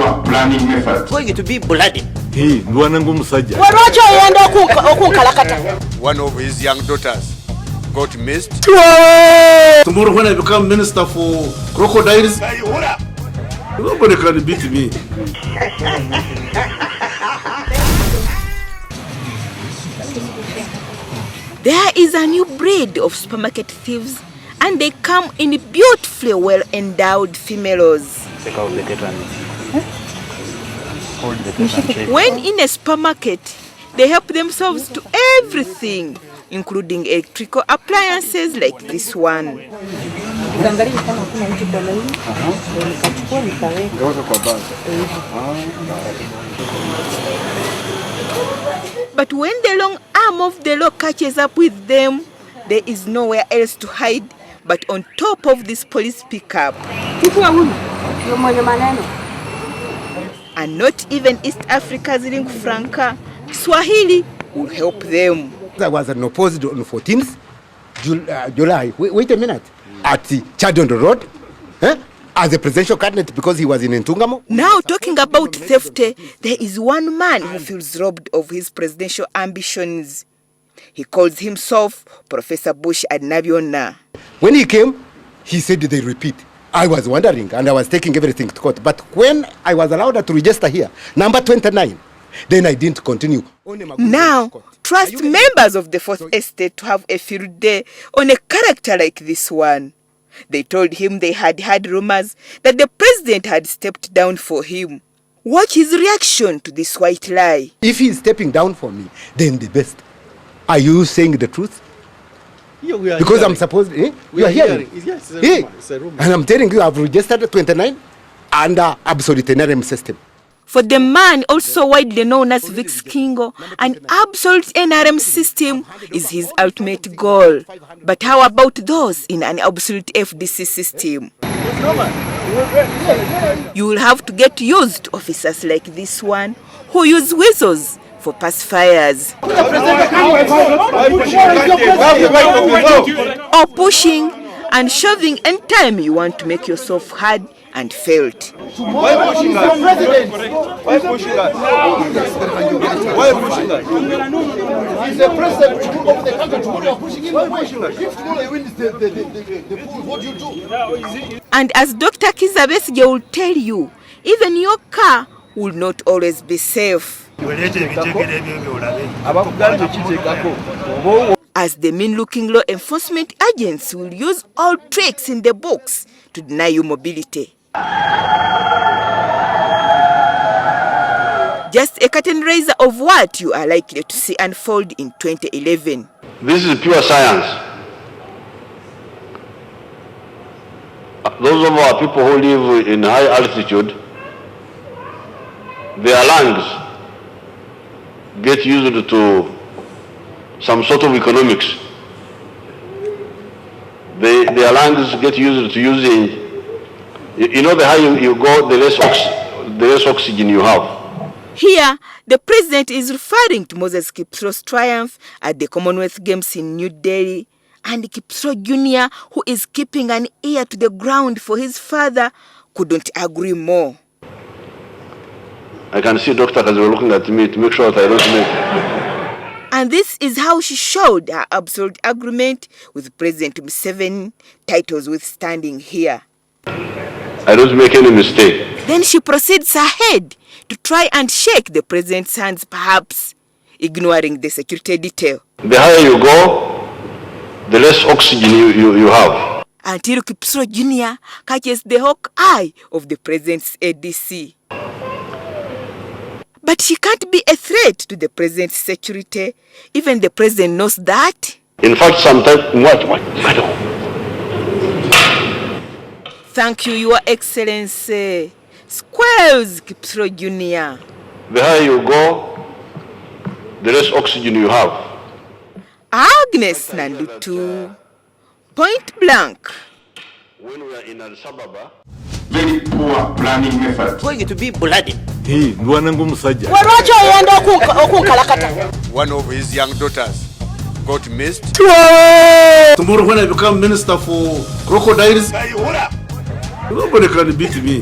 poor planning method. It's going to be bloody. One of his young daughters got missed. Tomorrow when I become minister for crocodiles, nobody can beat me. There is a new breed of supermarket thieves, and they come in beautifully well-endowed females. When in a supermarket, they help themselves to everything, including electrical appliances like this one. But when the long arm of the law catches up with them, there is nowhere else to hide but on top of this police pickup. And not even East Africa's lingua franca, Swahili, will help them. I was opposed on 14th July. Wait a minute. At Chadon Road, as a presidential candidate because he was in Ntungamo. Now talking about theft, there is one man who feels robbed of his presidential ambitions. He calls himself Professor Bush Adnabiona. When he came, he said they repeat. I was wondering and I was taking everything to court. But when I was allowed to register here, number 29, then I didn't continue. Now, trust members of the Fourth Estate to have a field day on a character like this one. They told him they had heard rumors that the president had stepped down for him. Watch his reaction to this white lie. If he is stepping down for me, then the best. Are you saying the truth? Yeah, we are because hearing. I'm supposed to. We are hearing. Yes, it's a rumor. And I'm telling you, I've registered 29 under absolute NRM system. For the man, also widely known as Vix Kingo, an absolute NRM system is his ultimate goal. But how about those in an absolute FDC system? You will have to get used to officers like this one who use whistles for pacifiers. Or pushing and shoving anytime you want to make yourself heard and felt. Why pushing us? Why pushing us? Why pushing us? He's the president of the country. You are pushing him. Why pushing us? If tomorrow he wins the pool, what do you do? And as Dr. Kizabesige will tell you, even your car will not always be safe. As the mean-looking law enforcement agents will use all tricks in the books to deny you mobility. Just a curtain raiser of what you are likely to see unfold in 2011. This is pure science. Those of our people who live in high altitude, their lungs get used to some sort of economics. Their lungs get used to using, you know, the higher you go, the less oxygen you have. Here, the president is referring to Moses Kipsiro's triumph at the Commonwealth Games in New Delhi, and Kipsiro Junior, who is keeping an ear to the ground for his father, couldn't agree more. I can see Dr. Kaziro looking at me to make sure that I don't make. And this is how she showed her absolute agreement with President Museveni, titles withstanding here. I don't make any mistake. Then she proceeds ahead to try and shake the president's hands, perhaps ignoring the security detail. The higher you go, the less oxygen you have. Until Kipsiro Junior catches the hawk eye of the president's ADC. But she can't be a threat to the president's security. Even the president knows that. In fact, sometimes, what? Thank you, Your Excellency. Squares, Kipsiro Junior. The higher you go, the less oxygen you have. Agnes Nandutu. Point blank. When we are in Addis Ababa, Very poor planning method. It's going to be bloody. One of his young daughters got missed. Tomorrow when I become minister for crocodiles, nobody can beat me.